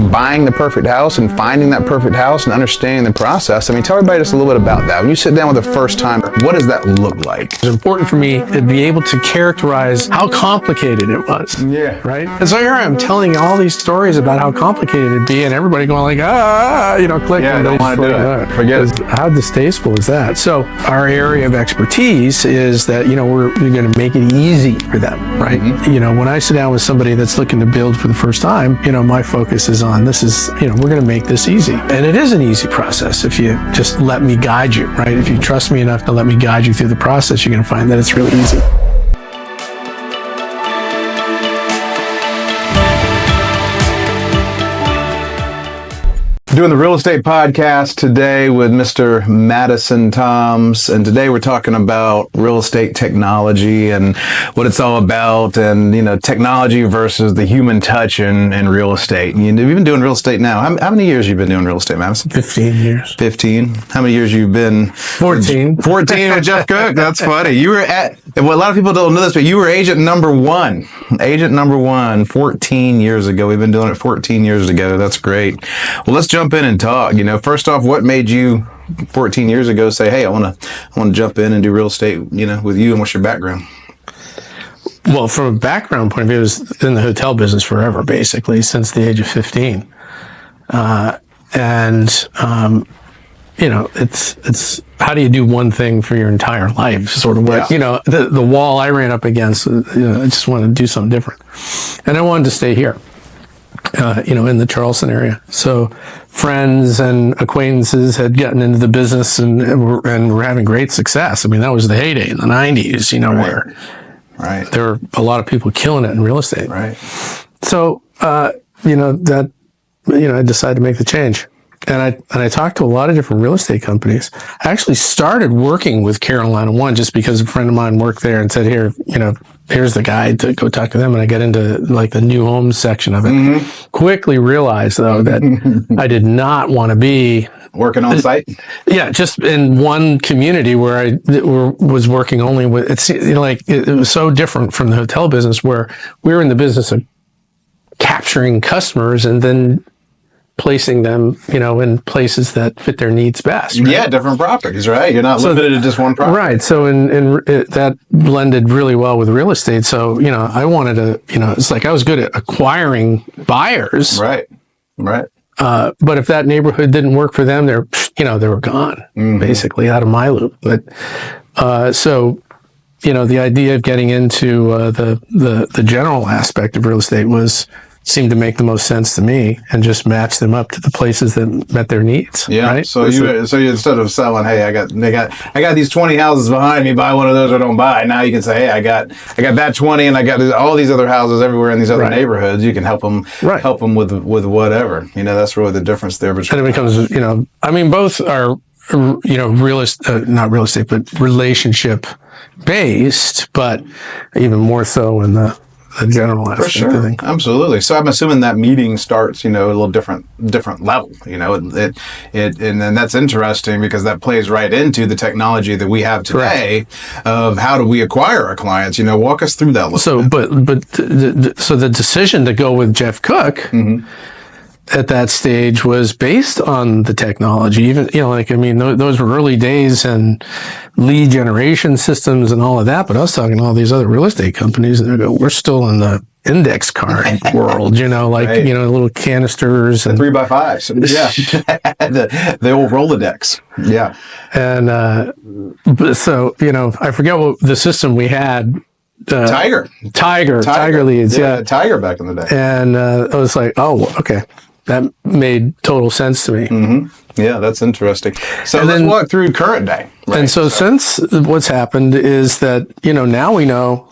buying the perfect house and finding that perfect house and understanding the process. I mean, tell everybody just a little bit about that. When you sit down with a first time, what does that look like? It's important for me to be able to characterize how complicated it was. Yeah. Right? And so here I am telling you all these stories about how complicated it'd be, and everybody going like, click. Yeah, I don't want to do it. Forget it. How distasteful is that? So our area of expertise is that, we're going to make it easy for them, right? Mm-hmm. When I sit down with somebody that's looking to build for the first time, my focus is on we're going to make this easy. And it is an easy process if you just let me guide you, right? If you trust me enough to let me guide you through the process, you're going to find that it's really easy. Doing the real estate podcast today with Mr. Madison Toms, and today we're talking about real estate technology and what it's all about, and technology versus the human touch in real estate. You've been doing real estate now. How many years have you been doing real estate, Madison? 15 years. 15. How many years you've been? 14. 14 with Jeff Cook. That's funny. You were a lot of people don't know this, but you were agent number one. Agent number one 14 years ago. We've been doing it 14 years ago. That's great. Well, let's jump in and talk. First off, what made you 14 years ago say, hey, I want to jump in and do real estate, with you, and what's your background? Well, from a background point of view, I was in the hotel business forever, basically, since the age of 15. It's how do you do one thing for your entire life? Sort of what, the wall I ran up against, I just wanted to do something different. And I wanted to stay here. In the Charleston area. So friends and acquaintances had gotten into the business and were having great success. I mean, that was the heyday in the 90s, where there were a lot of people killing it in real estate. Right. So, I decided to make the change. And I talked to a lot of different real estate companies. I actually started working with Carolina One just because a friend of mine worked there and said, here's the guy to go talk to them. And I got into the new homes section of it. Mm-hmm. Quickly realized though that I did not want to be working on site. Yeah. Just in one community where I was working only with, it was so different from the hotel business where we were in the business of capturing customers and then placing them, in places that fit their needs best. Right? Yeah, different properties, right? You're not limited to just one property. Right. So that blended really well with real estate. So, I wanted to, it's like I was good at acquiring buyers. Right. Right. But if that neighborhood didn't work for them, they were gone, basically out of my loop. But, the idea of getting into the general aspect of real estate seemed to make the most sense to me, and just match them up to the places that met their needs. Yeah. Right? So you instead of selling, hey, I got these 20 houses behind me, buy one of those or don't buy. Now you can say, hey, I got that 20, and I got all these other houses everywhere in these other neighborhoods. You can help them with whatever. That's really the difference there. And it becomes, both are not real estate, but relationship based, but even more so in the general aspect. For sure. I think. Absolutely. So I'm assuming that meeting starts, a little different level, and then that's interesting because that plays right into the technology that we have today. Correct. Of how do we acquire our clients, walk us through that. So the decision to go with Jeff Cook, mm-hmm. at that stage was based on the technology. Even, those were early days and lead generation systems and all of that. But I was talking to all these other real estate companies and they go, we're still in the index card world, little canisters and 3x5s. Yeah. the old Rolodex. Yeah. And, I forget what the system we had. Tiger leads. Yeah. Tiger back in the day. And, I was like, oh, okay. That made total sense to me. Mm-hmm. Yeah, that's interesting. So let's walk through current day. Right? And so since what's happened is that, now we know,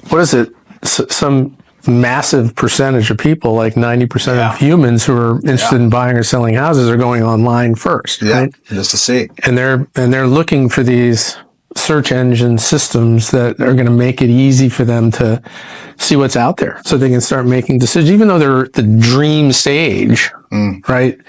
what is it? Some massive percentage of people, like 90% of humans who are interested in buying or selling houses are going online first. Yeah, right? Just to see. And they're looking for these search engine systems that are going to make it easy for them to see what's out there so they can start making decisions, even though they're at the dream stage, right?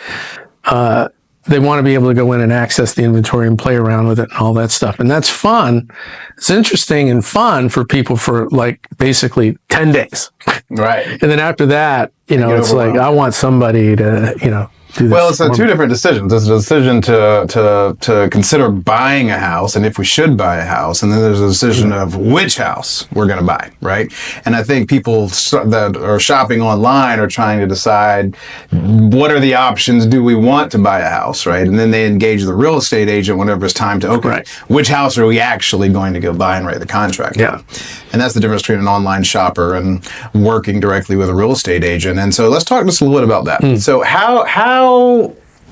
they want to be able to go in and access the inventory and play around with it and all that stuff. And that's fun. It's interesting and fun for people for like basically 10 days. Right. And then after that, it's like, I want somebody to, do this. Well, it's two different decisions. There's a decision to consider buying a house and if we should buy a house. And then there's a decision of which house we're going to buy, right? And I think people that are shopping online are trying to decide what are the options, do we want to buy a house, right? And then they engage the real estate agent whenever it's time to, which house are we actually going to go buy and write the contract Yeah. on? And that's the difference between an online shopper and working directly with a real estate agent. And so let's talk just a little bit about that. So how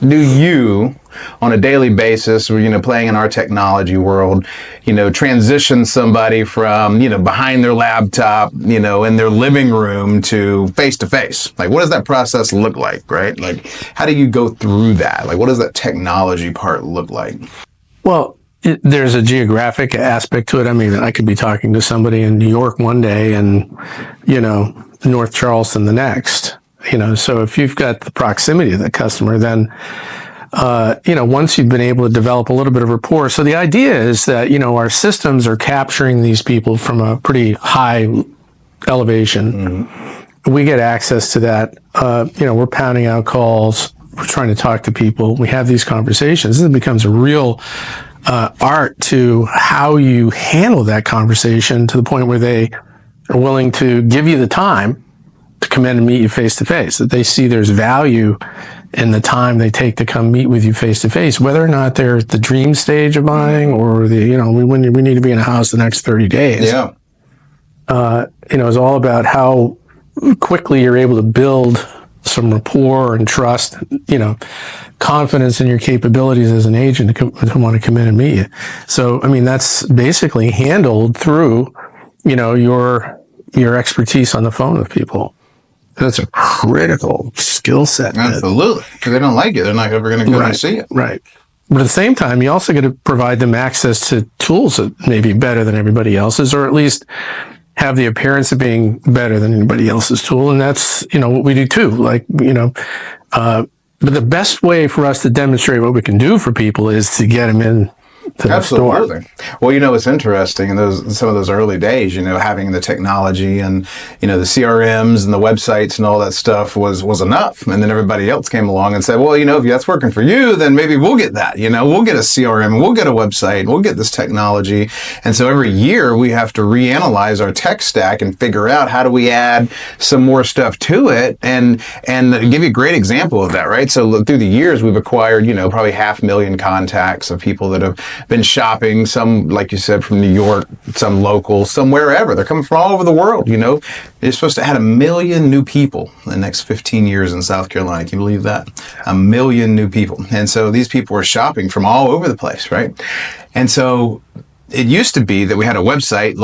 do you, on a daily basis, playing in our technology world, transition somebody from, behind their laptop, in their living room to face-to-face? Like, what does that process look like, right? Like, how do you go through that? Like, what does that technology part look like? Well, there's a geographic aspect to it. I mean, I could be talking to somebody in New York one day and, North Charleston the next. So if you've got the proximity of the customer, then, once you've been able to develop a little bit of rapport. So the idea is that, our systems are capturing these people from a pretty high elevation. Mm-hmm. We get access to that. We're pounding out calls. We're trying to talk to people. We have these conversations. It becomes a real art to how you handle that conversation to the point where they are willing to give you the time to come in and meet you face to face, that they see there's value in the time they take to come meet with you face to face, whether or not they're at the dream stage of buying or we need to be in a house the next 30 days. Yeah. It's all about how quickly you're able to build some rapport and trust, confidence in your capabilities as an agent to want to come in and meet you. So, that's basically handled through, your expertise on the phone with people. That's a critical skill set. Absolutely. Because they don't like it. They're not ever going to go and see it. Right. But at the same time, you also got to provide them access to tools that may be better than everybody else's, or at least have the appearance of being better than anybody else's tool. And that's, what we do too. Like, but the best way for us to demonstrate what we can do for people is to get them in to the store. Well, it's interesting in some of those early days, having the technology and, the CRMs and the websites and all that stuff was enough. And then everybody else came along and said, well, if that's working for you, then maybe we'll get that, we'll get a CRM, we'll get a website, we'll get this technology. And so every year we have to reanalyze our tech stack and figure out how do we add some more stuff to it and give you a great example of that, right? So through the years, we've acquired, probably 500,000 contacts of people that have been shopping, some, like you said, from New York, some local, some wherever. They're coming from all over the world, They're supposed to add 1 million new people in the next 15 years in South Carolina. Can you believe that? 1 million new people. And so these people are shopping from all over the place, right? And so it used to be that we had a website,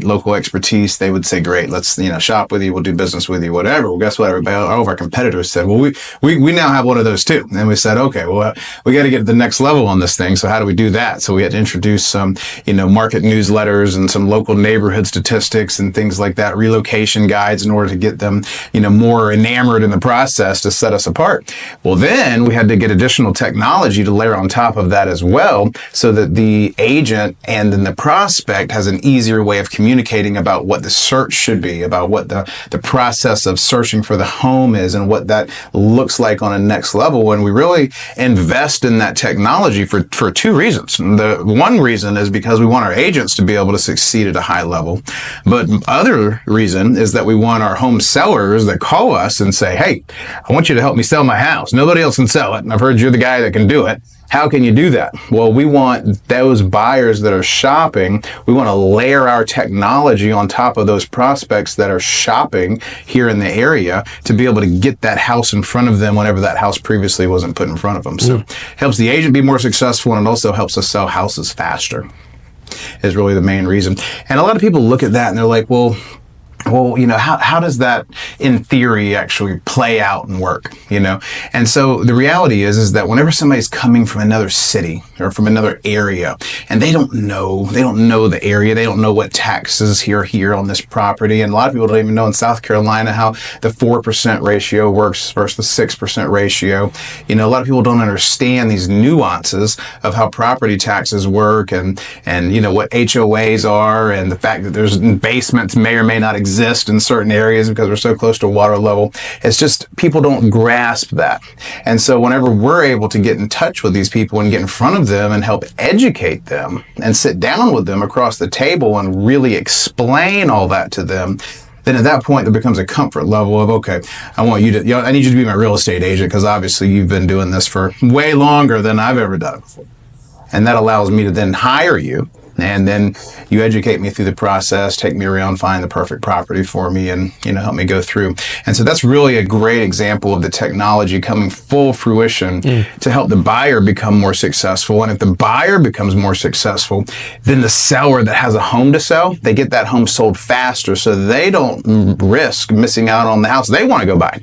local expertise. They would say, great, let's, shop with you. We'll do business with you, whatever. Well, guess what? Everybody, all of our competitors said, well, we now have one of those too. And we said, okay, well, we got to get to the next level on this thing. So how do we do that? So we had to introduce some, market newsletters and some local neighborhood statistics and things like that, relocation guides in order to get them, more enamored in the process to set us apart. Well, then we had to get additional technology to layer on top of that as well, so that the agent and then the prospect has an easier way of communicating about what the search should be, about what the process of searching for the home is and what that looks like on a next level. And we really invest in that technology for two reasons. The one reason is because we want our agents to be able to succeed at a high level. But other reason is that we want our home sellers that call us and say, hey, I want you to help me sell my house. Nobody else can sell it. And I've heard you're the guy that can do it. How can you do that? Well, we want those buyers that are shopping, we want to layer our technology on top of those prospects that are shopping here in the area to be able to get that house in front of them whenever that house previously wasn't put in front of them. So it helps the agent be more successful, and it also helps us sell houses faster is really the main reason. And a lot of people look at that and they're like, well, well, how does that in theory actually play out and work, And so the reality is that whenever somebody's coming from another city or from another area and they don't know the area, they don't know what taxes here on this property. And a lot of people don't even know in South Carolina how the 4% ratio works versus the 6% ratio. A lot of people don't understand these nuances of how property taxes work and what HOAs are, and the fact that there's basements may or may not exist in certain areas because we're so close to water level. It's just people don't grasp that. And so whenever we're able to get in touch with these people and get in front of them and help educate them and sit down with them across the table and really explain all that to them, then at that point there becomes a comfort level of, okay, I need you to be my real estate agent because obviously you've been doing this for way longer than I've ever done it before. And that allows me to then hire you. And then you educate me through the process, take me around, find the perfect property for me, and help me go through. And so that's really a great example of the technology coming full fruition to help the buyer become more successful. And if the buyer becomes more successful, then the seller that has a home to sell, they get that home sold faster, so they don't risk missing out on the house they want to go buy.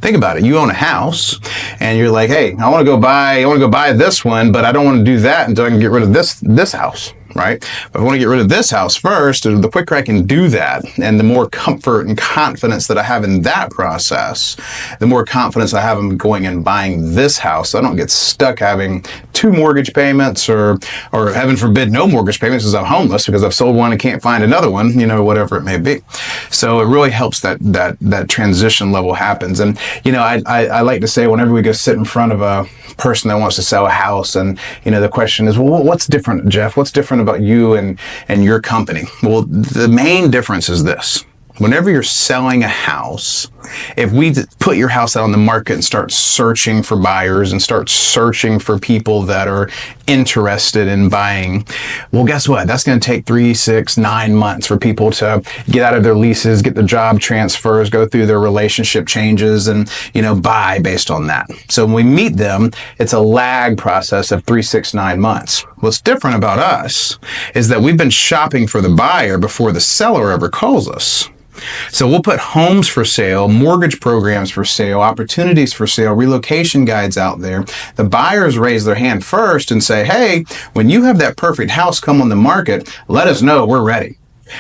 Think about it. You own a house and you're like, hey, I want to go buy this one, but I don't want to do that until I can get rid of this house. Right? But I want to get rid of this house first. And the quicker I can do that, and the more comfort and confidence that I have in that process, the more confidence I have in going and buying this house. So I don't get stuck having 2 mortgage payments or heaven forbid, no mortgage payments because I'm homeless because I've sold one and can't find another one, whatever it may be. So it really helps that transition level happens. And, I like to say whenever we go sit in front of a person that wants to sell a house and, the question is, well, what's different, Jeff? What's different about you and your company? Well, the main difference is this. Whenever you're selling a house, if we put your house out on the market and start searching for buyers and start searching for people that are interested in buying, well, guess what? That's going to take 3, 6, 9 months for people to get out of their leases, get the job transfers, go through their relationship changes, and, buy based on that. So when we meet them, it's a lag process of 3, 6, 9 months. What's different about us is that we've been shopping for the buyer before the seller ever calls us. So we'll put homes for sale, mortgage programs for sale, opportunities for sale, relocation guides out there. The buyers raise their hand first and say, hey, when you have that perfect house come on the market, let us know, we're ready.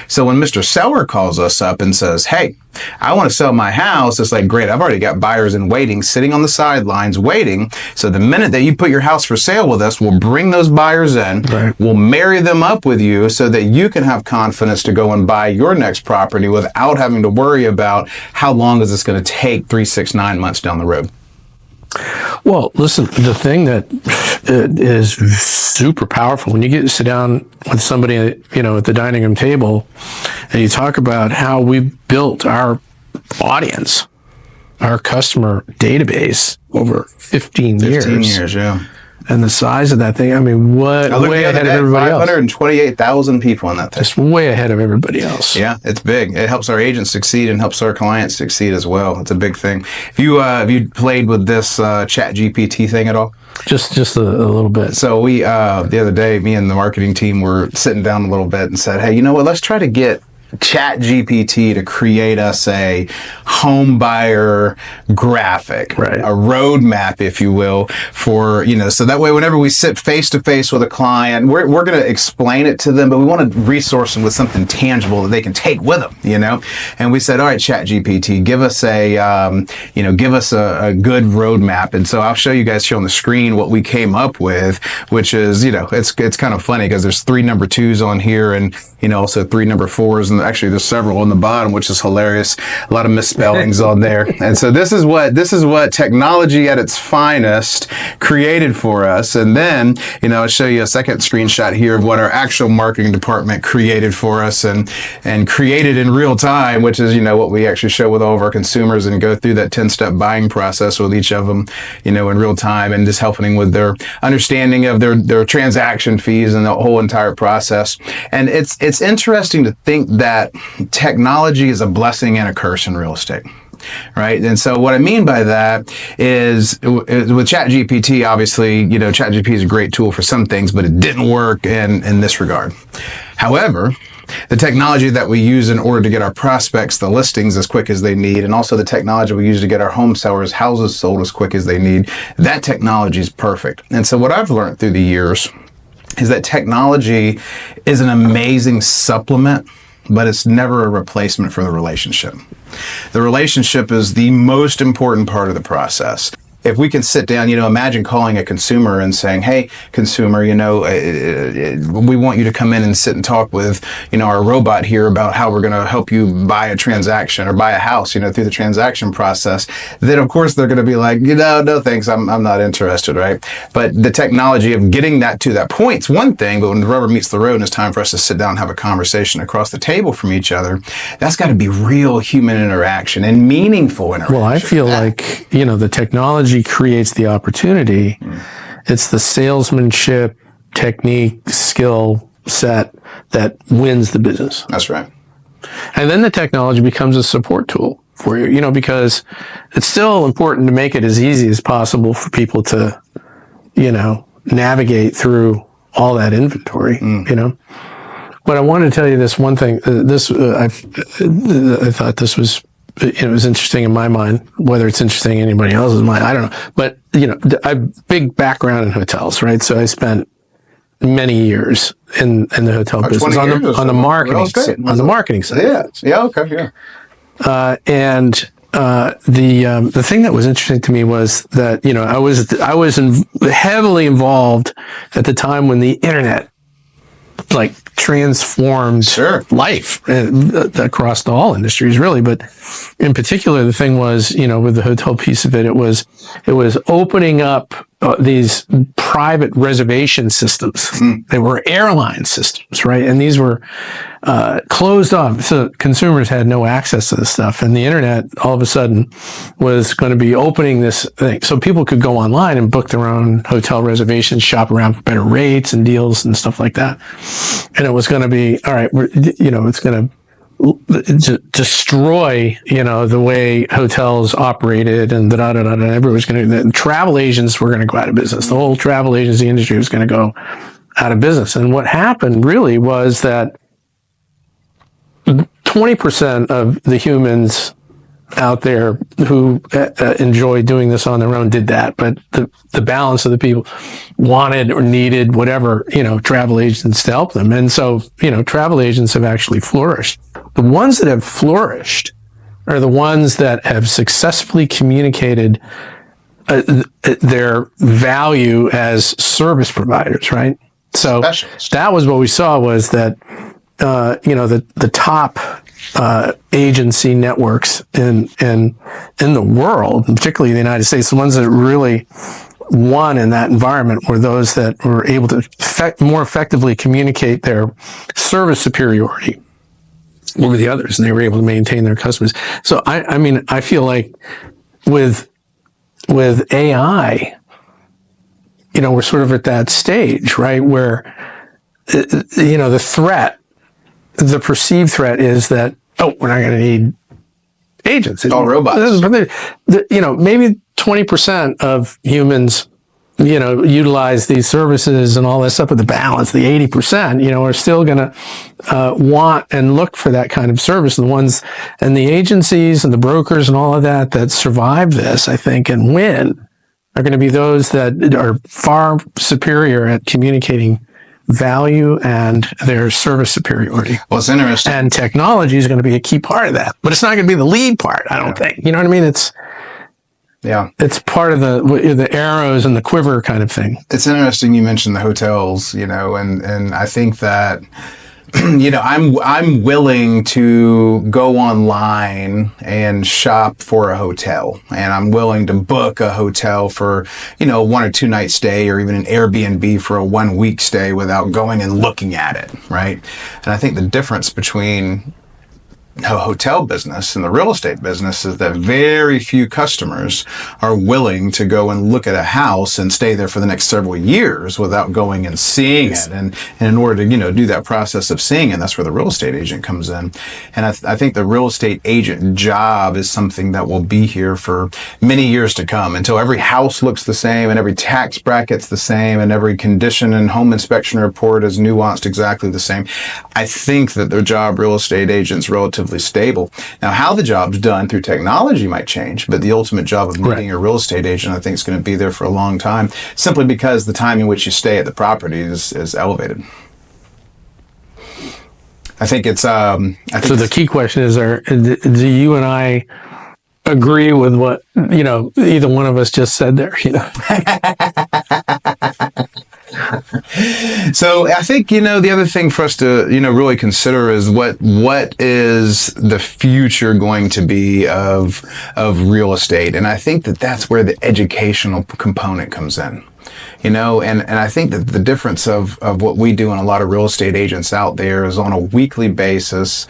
So when Mr. Seller calls us up and says, hey, I want to sell my house, it's like, great, I've already got buyers in waiting, sitting on the sidelines waiting. So the minute that you put your house for sale with us, we'll bring those buyers in, right. We'll marry them up with you so that you can have confidence to go and buy your next property without having to worry about how long is this going to take 3, 6, 9 months down the road. Well, listen, the thing that is super powerful when you get to sit down with somebody, at the dining room table, and you talk about how we built our audience, our customer database over 15 years. 15 years, yeah. And the size of that thing, way ahead of everybody else. 528,000 people on that thing. Just way ahead of everybody else. Yeah, it's big. It helps our agents succeed and helps our clients succeed as well. It's a big thing. Have you played with this Chat GPT thing at all? Just a little bit. So we, the other day, me and the marketing team were sitting down a little bit and said, hey, you know what, let's try to get Chat GPT to create us a home buyer graphic, right. A roadmap, if you will, for, so that way whenever we sit face to face with a client, we're going to explain it to them, but we want to resource them with something tangible that they can take with them, And we said, all right, Chat GPT, give us a good roadmap. And so I'll show you guys here on the screen what we came up with, which is, it's kind of funny because there's 3 number 2s on here and, also 3 number 4s, and actually there's several on the bottom, which is hilarious. A lot of misspellings on there. And so this is what technology at its finest created for us. And then, I'll show you a second screenshot here of what our actual marketing department created for us and created in real time, which is, what we actually show with all of our consumers and go through that 10-step buying process with each of them, in real time, and just helping with their understanding of their transaction fees and the whole entire process. And it's interesting to think that technology is a blessing and a curse in real estate. Right. And so what I mean by that is with ChatGPT, obviously, ChatGPT is a great tool for some things, but it didn't work in this regard. However, the technology that we use in order to get our prospects the listings as quick as they need, and also the technology we use to get our home sellers houses sold as quick as they need, that technology is perfect. And so what I've learned through the years is that technology is an amazing supplement, but it's never a replacement for the relationship. The relationship is the most important part of the process. If we can sit down, imagine calling a consumer and saying, hey, consumer, we want you to come in and sit and talk with, our robot here about how we're going to help you buy a transaction or buy a house, through the transaction process. Then, of course, they're going to be like, no, thanks. I'm not interested, right? But the technology of getting that to that point is one thing, but when the rubber meets the road and it's time for us to sit down and have a conversation across the table from each other, that's got to be real human interaction and meaningful interaction. Well, I feel like, the technology creates the opportunity. It's the salesmanship, technique, skill set that wins the business. That's right. And then the technology becomes a support tool for you, because it's still important to make it as easy as possible for people to, navigate through all that inventory, But I wanted to tell you this one thing. I thought this was, it was interesting in my mind. Whether it's interesting in anybody else's mind, I don't know. But I have big background in hotels, right? So I spent many years in the hotel business on the marketing side. Yeah. Okay. Yeah. And the thing that was interesting to me was that I was heavily involved at the time when the internet transformed life across all industries, really. But in particular, the thing was, with the hotel piece of it, it was opening up these private reservation systems. They were airline systems, right? And these were closed off, so consumers had no access to this stuff. And the internet, all of a sudden, was going to be opening this thing, so people could go online and book their own hotel reservations, shop around for better rates and deals and stuff like that. And it was going to be, all right, it's going to destroy, the way hotels operated and everyone was going to, the travel agents were going to go out of business. The whole travel agency industry was going to go out of business. And what happened really was that 20% of the humans out there who enjoy doing this on their own did that, but the balance of the people wanted or needed whatever, travel agents to help them. And so, travel agents have actually flourished. The ones that have flourished are the ones that have successfully communicated their value as service providers, right? So that was what we saw, was that the top agency networks in the world, and particularly in the United States, the ones that really won in that environment were those that were able to more effectively communicate their service superiority over the others, and they were able to maintain their customers. So I feel like with AI, we're sort of at that stage, right, where the perceived threat is that, we're not going to need agents. All robots. Maybe 20% of humans, utilize these services and all that stuff, but the balance, the 80%, are still going to want and look for that kind of service. The ones and the agencies and the brokers and all of that survive this, I think, and win are going to be those that are far superior at communicating value and their service superiority. Well, it's interesting. And technology is going to be a key part of that, but it's not going to be the lead part, I don't think. You know what I mean? It's part of the arrows and the quiver kind of thing. It's interesting you mentioned the hotels, and I think that I'm willing to go online and shop for a hotel, and I'm willing to book a hotel for, 1 or 2 night stay, or even an Airbnb for a 1 week stay without going and looking at it. Right. And I think the difference between hotel business and the real estate business is that very few customers are willing to go and look at a house and stay there for the next several years without going and seeing it. And in order to, do that process of seeing it, that's where the real estate agent comes in. And I think the real estate agent job is something that will be here for many years to come until every house looks the same and every tax bracket's the same and every condition and home inspection report is nuanced exactly the same. I think that the job real estate agent's relatively stable. Now, how the job's done through technology might change, but the ultimate job of being a real estate agent, I think, is going to be there for a long time, simply because the time in which you stay at the property is elevated. I think it's. So the key question is: do you and I agree with what either one of us just said there? So I think, the other thing for us to, really consider is what is the future going to be of real estate. And I think that that's where the educational component comes in. And I think that the difference of what we do and a lot of real estate agents out there is on a weekly basis,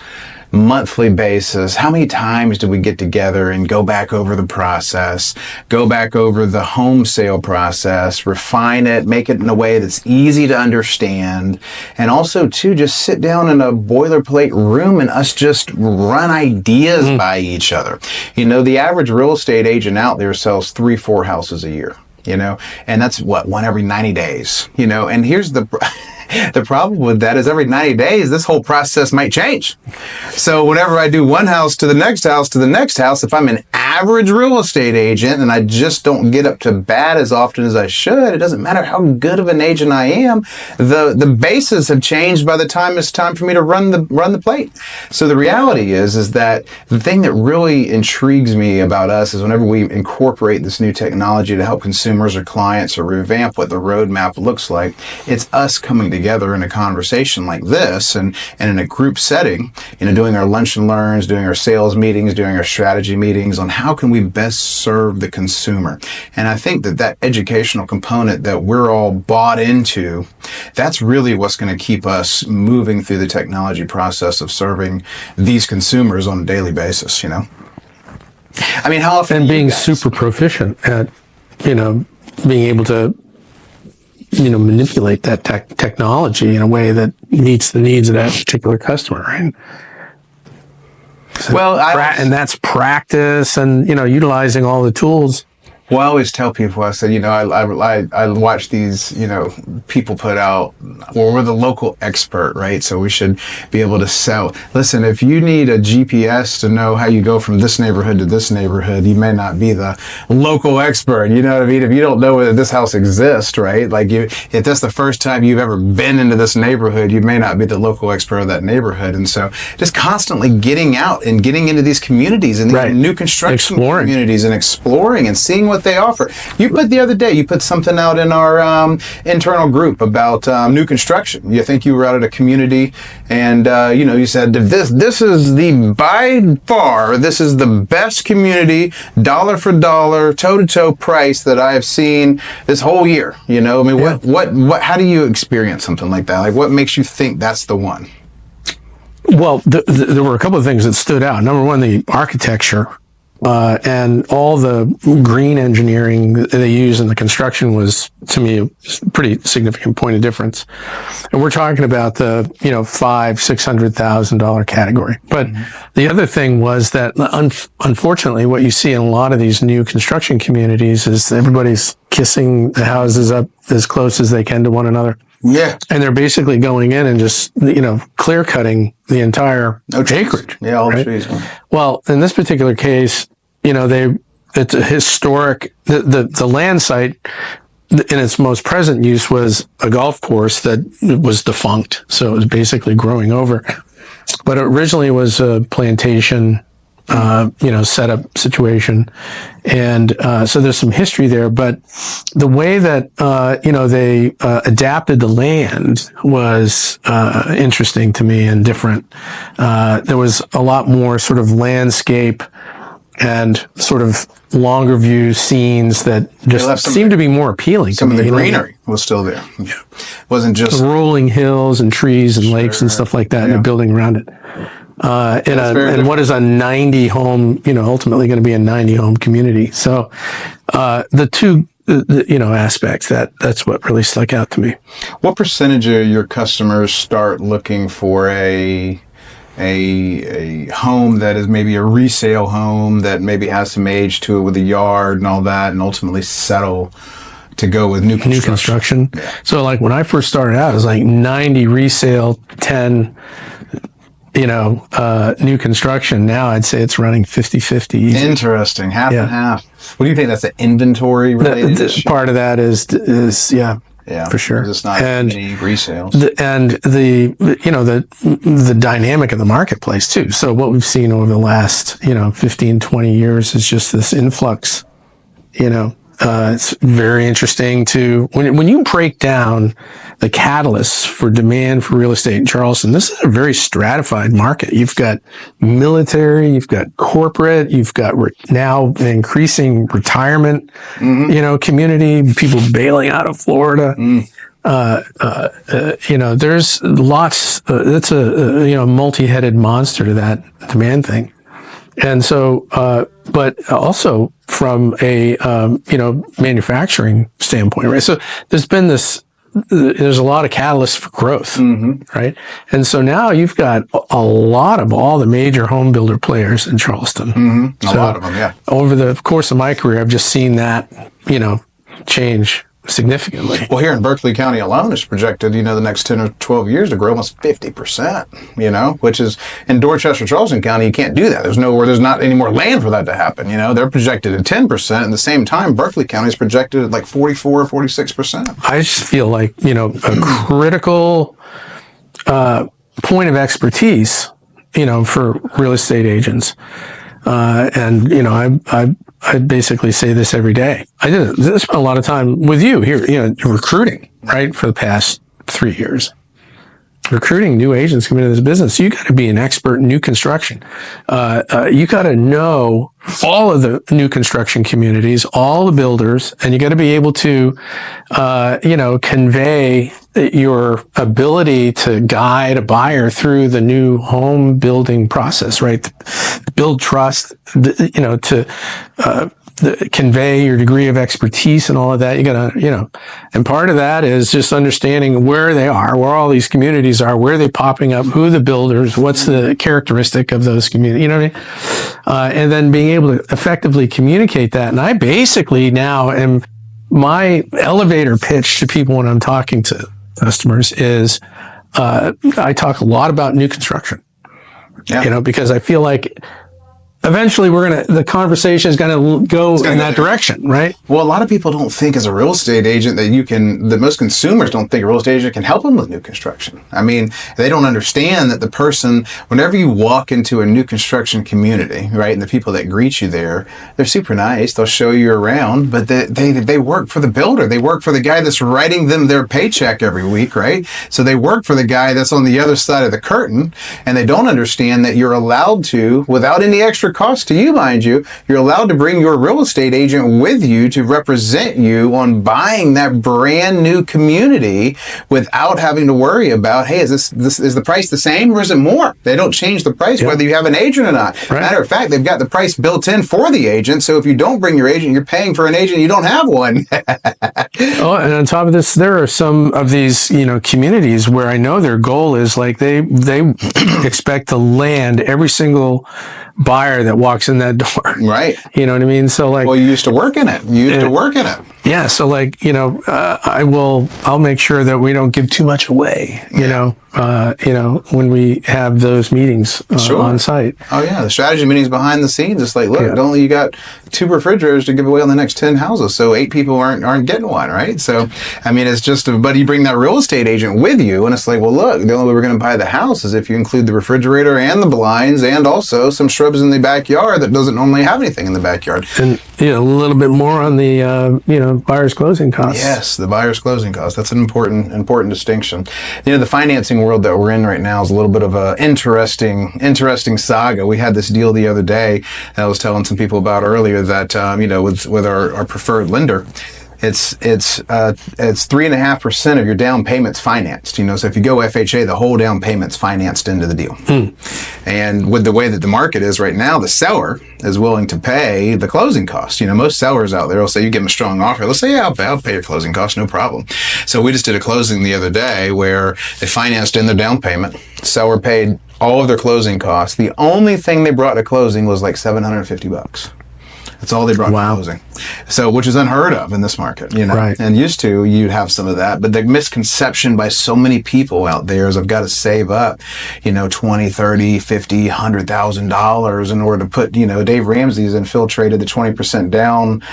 monthly basis, how many times do we get together and go back over the process, go back over the home sale process, refine it, make it in a way that's easy to understand, and also too, just sit down in a boilerplate room and us just run ideas by each other. The average real estate agent out there sells 3-4 houses a year. And that's one every 90 days, and here's the problem with that is every 90 days, this whole process might change. So whenever I do one house to the next house to the next house, if I'm an average real estate agent and I just don't get up to bat as often as I should, it doesn't matter how good of an agent I am, the bases have changed by the time it's time for me to run the plate. So the reality is that the thing that really intrigues me about us is whenever we incorporate this new technology to help consumers or clients or revamp what the roadmap looks like, it's us coming together in a conversation like this and in a group setting, doing our lunch and learns, doing our sales meetings, doing our strategy meetings on how can we best serve the consumer. And I think that educational component that we're all bought into, that's really what's going to keep us moving through the technology process of serving these consumers on a daily basis, I mean, how often... And being super proficient at, being able to manipulate that technology in a way that meets the needs of that particular customer, right? So, and that's practice and, utilizing all the tools. Well, I always tell people, I said, I watch these, people put out, well, we're the local expert, right? So we should be able to sell. Listen, if you need a GPS to know how you go from this neighborhood to this neighborhood, you may not be the local expert. You know what I mean? If you don't know whether this house exists, right? Like if that's the first time you've ever been into this neighborhood, you may not be the local expert of that neighborhood. And so just constantly getting out and getting into these communities and these new construction communities and exploring and seeing what they offer. The other day, you put something out in our internal group about new construction. You think you were out at a community and, you said, this is by far the best community, dollar for dollar, toe-to-toe price that I have seen this whole year. How do you experience something like that? Like, what makes you think that's the one? Well, there were a couple of things that stood out. Number one, the architecture. And all the green engineering that they use in the construction was, to me, a pretty significant point of difference. And we're talking about the, $500,000-$600,000 category. But the other thing was that, unfortunately, what you see in a lot of these new construction communities is everybody's kissing the houses up as close as they can to one another. Yeah. And they're basically going in and just, clear cutting the entire acreage. Yeah, all the trees. Well, in this particular case, it's a historic, the land site in its most present use was a golf course that was defunct. So it was basically growing over. But originally it was a plantation, setup situation. And so there's some history there. But the way that, they adapted the land was interesting to me and different. There was a lot more sort of landscape and sort of longer view scenes that just seemed to be more appealing to me. Some of the greenery was still there. Yeah. Wasn't just... the rolling hills and trees and lakes and stuff like that, and the building around it. and what is a 90 home, ultimately going to be a 90 home community. So, the two, aspects that's what really stuck out to me. What percentage of your customers start looking for a home that is maybe a resale home that maybe has some age to it with a yard and all that, and ultimately settle to go with new construction? Yeah. So like when I first started out, it was like 90 resale, 10, new construction. Now I'd say it's running 50-50. Interesting. Half and half. What do you think? That's an inventory related issue? Part of that is for sure. It's not many resales. The dynamic of the marketplace too. So what we've seen over the last, 15, 20 years is just this influx, it's very interesting to, when you break down the catalysts for demand for real estate in Charleston, this is a very stratified market. You've got military, you've got corporate, you've got now an increasing retirement, community, people bailing out of Florida. There's lots, it's a multi-headed monster to that demand thing. And so, but also from a, manufacturing standpoint, right? So there's a lot of catalysts for growth, right? And so now you've got a lot of all the major home builder players in Charleston. A lot of them, yeah. Over the course of my career, I've just seen that, change significantly. Well, here in Berkeley County alone, it's projected, the next 10 or 12 years to grow almost 50%, which is in Dorchester, Charleston County, you can't do that. There's not any more land for that to happen. They're projected at 10%. At the same time, Berkeley County is projected at like 44 or 46%. I just feel like, a critical point of expertise, for real estate agents. I basically say this every day. I spent a lot of time with you here, recruiting, right, for the past 3 years. Recruiting new agents coming into this business. You got to be an expert in new construction. You got to know all of the new construction communities, all the builders, and you got to be able to, convey your ability to guide a buyer through the new home building process, right? Build trust, convey your degree of expertise and all of that. You gotta, and part of that is just understanding where they are, where all these communities are, where they're popping up, who the builders, what's the characteristic of those communities, and then being able to effectively communicate that. And I basically now am, my elevator pitch to people when I'm talking to customers is, I talk a lot about new construction, because I feel like eventually the conversation is going to go in that direction, right? Well, a lot of people don't think as a real estate agent that most consumers don't think a real estate agent can help them with new construction. I mean, they don't understand that the person, whenever you walk into a new construction community, right, and the people that greet you there, they're super nice. They'll show you around, but they work for the builder. They work for the guy that's writing them their paycheck every week, right? So they work for the guy that's on the other side of the curtain, and they don't understand that you're allowed to, without any extra cost to you, mind you, you're allowed to bring your real estate agent with you to represent you on buying that brand new community without having to worry about, hey, is the price the same or is it more? They don't change the price whether you have an agent or not. Right. Matter of fact, they've got the price built in for the agent. So if you don't bring your agent, you're paying for an agent you don't have one. Oh, and on top of this, there are some of these, communities where I know their goal is like they expect to land every single buyer that walks in that door. Right. You know what I mean? So like, well, you used to work in it. Yeah. So like, I'll make sure that we don't give too much away, when we have those meetings on site. Oh yeah. The strategy meetings behind the scenes. It's like, look, only you got 2 refrigerators to give away on the next 10 houses. So 8 people aren't getting one. Right. So, I mean, it's just, but you bring that real estate agent with you and it's like, well, look, the only way we're going to buy the house is if you include the refrigerator and the blinds and also some shrubs in the backyard that doesn't normally have anything in the backyard. And a little bit more on the, buyer's closing costs. Yes, the buyer's closing costs. That's an important distinction. The financing world that we're in right now is a little bit of a interesting saga. We had this deal the other day that I was telling some people about earlier that, with our preferred lender. it's 3.5% of your down payment's financed. So if you go FHA, the whole down payment's financed into the deal. And with the way that the market is right now, the seller is willing to pay the closing costs. Most sellers out there will say, you give them a strong offer, they'll say, yeah, I'll pay your closing costs, no problem. So we just did a closing the other day where they financed in their down payment. Seller paid all of their closing costs. The only thing they brought to closing was like $750. That's all they brought to closing. So, which is unheard of in this market, Right. And used to, you'd have some of that. But the misconception by so many people out there is I've got to save up, $20, $30, $50, $100,000 in order to put, Dave Ramsey's infiltrated the 20% down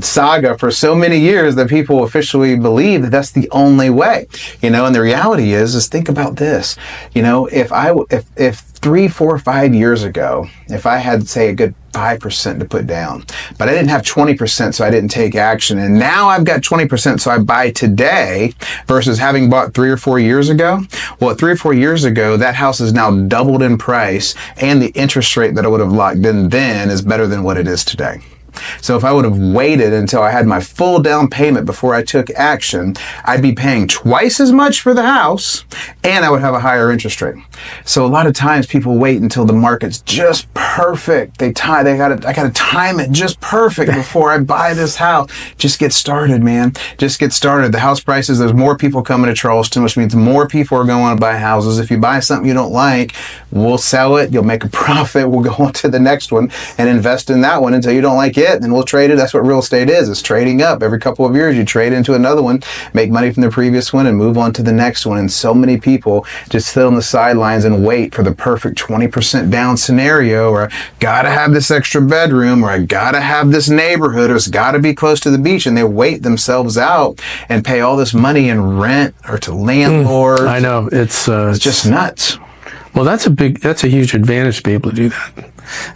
saga for so many years that people officially believe that that's the only way, and the reality is think about this, if 3, 4, 5 years ago, if I had, say, a good 5% to put down, but I didn't have 20%, so I didn't take action, and now I've got 20%, so I buy today versus having bought 3 or 4 years ago. Well, 3 or 4 years ago, that house is now doubled in price, and the interest rate that I would have locked in then is better than what it is today. So if I would have waited until I had my full down payment before I took action, I'd be paying twice as much for the house and I would have a higher interest rate. So a lot of times people wait until the market's just perfect. I gotta time it just perfect before I buy this house. Just get started, man. Just get started. The house prices, there's more people coming to Charleston, which means more people are going to buy houses. If you buy something you don't like, we'll sell it. You'll make a profit. We'll go on to the next one and invest in that one until you don't like it. And we'll trade it. That's what real estate is. It's trading up. Every couple of years, you trade into another one, make money from the previous one, and move on to the next one. And so many people just sit on the sidelines and wait for the perfect 20% down scenario, or I gotta have this extra bedroom, or I gotta have this neighborhood, or it's gotta be close to the beach. And they wait themselves out and pay all this money in rent or to landlords. I know. It's just nuts. Well, that's a huge advantage to be able to do that.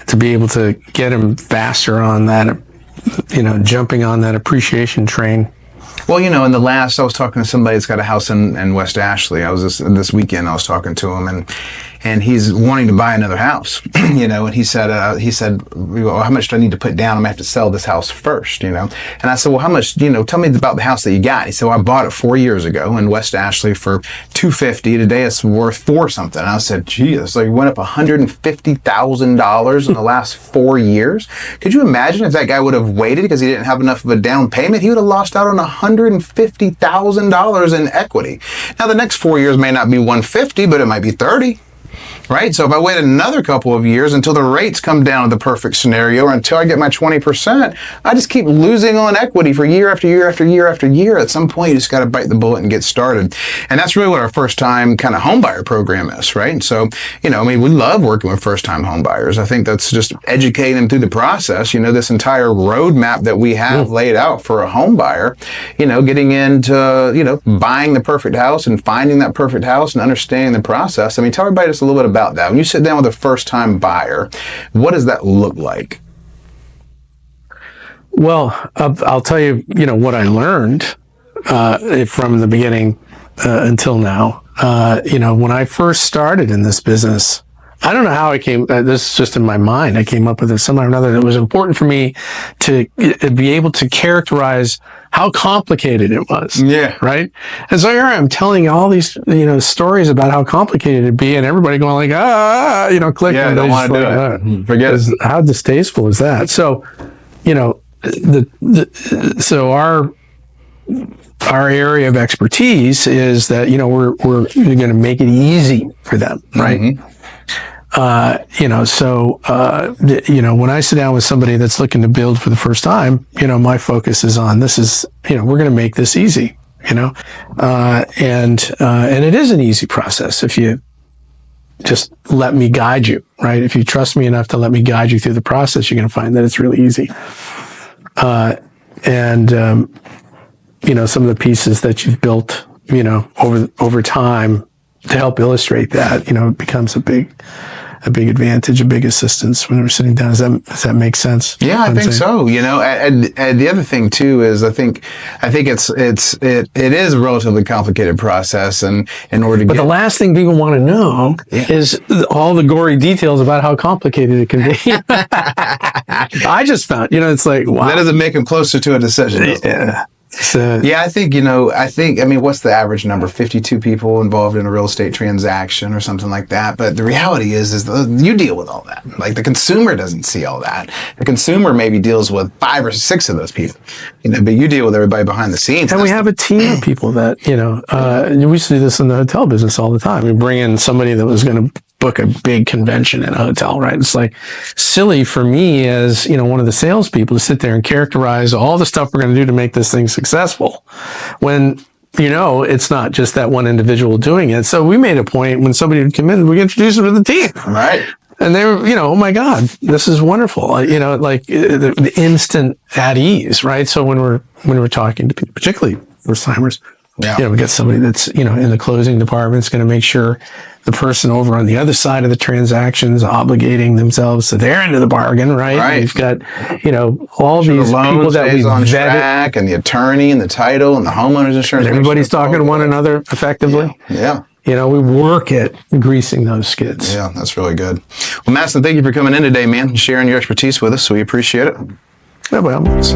To be able to get them faster on that, jumping on that appreciation train. Well, in the last, I was talking to somebody that's got a house in West Ashley. I was this weekend, I was talking to him, and he's wanting to buy another house, and he said, well, how much do I need to put down? I'm gonna have to sell this house first, And I said, well, how much, tell me about the house that you got. He said, well, I bought it 4 years ago in West Ashley for $250. Today it's worth $4 something. And I said, geez, so it went up $150,000 in the last 4 years. Could you imagine if that guy would have waited because he didn't have enough of a down payment? He would have lost out on $150,000 in equity. Now the next 4 years may not be 150, but it might be 30. Right? So if I wait another couple of years until the rates come down to the perfect scenario, or until I get my 20%, I just keep losing on equity for year after year after year after year. At some point, you just got to bite the bullet and get started. And that's really what our first time kind of home buyer program is, right? And so, we love working with first time home buyers. I think that's just educating them through the process. This entire roadmap that we have laid out for a home buyer, getting into, buying the perfect house and finding that perfect house and understanding the process. I mean, tell everybody just a little bit about that. When you sit down with a first-time buyer, what does that look like? Well, I'll tell you, what I learned from the beginning until now. When I first started in this business, I don't know how I came, this is just in my mind, I came up with it somehow or another. It was important for me to be able to characterize how complicated it was. Yeah. Right? And so here I am telling all these, stories about how complicated it'd be, and everybody going like, clicking. Yeah, I don't want to do it. Forget it. How distasteful is that? So, so our area of expertise is that, we're going to make it easy for them, right? Mm-hmm. When I sit down with somebody that's looking to build for the first time, my focus is on this is, we're going to make this easy, and it is an easy process if you just let me guide you, right? If you trust me enough to let me guide you through the process, you're going to find that it's really easy. Some of the pieces that you've built, over time to help illustrate that, it becomes a big advantage, a big assistance when we're sitting down. Does that make sense? Yeah, I think so. And the other thing too is I think it is a relatively complicated process, and in order to But the last thing people want to know is all the gory details about how complicated it can be. I just found, it's like, wow. That doesn't make them closer to a decision. Yeah. So, Yeah, I mean, what's the average number? 52 people involved in a real estate transaction or something like that. But the reality is you deal with all that. Like the consumer doesn't see all that. The consumer maybe deals with 5 or 6 of those people, but you deal with everybody behind the scenes. and we have a team of people that, we used to do this in the hotel business all the time. We bring in somebody that was going to book a big convention in a hotel, right? It's like silly for me as, one of the salespeople to sit there and characterize all the stuff we're going to do to make this thing successful when, it's not just that one individual doing it. So we made a point when somebody would come in, we introduced them to the team. Right. And they were, oh my God, this is wonderful. Like the instant at ease, right? So when we're talking to people, particularly first timers, we get somebody that's, in the closing department is going to make sure the person over on the other side of the transaction is obligating themselves to their end of the bargain, right? Right. We've got, all these people that we've on vetted. track, and the attorney and the title and the homeowner's insurance. And everybody's talking to one another effectively. Yeah. We work at greasing those skids. Yeah, that's really good. Well, Madison, thank you for coming in today, man, and sharing your expertise with us. We appreciate it. Yeah, by all means.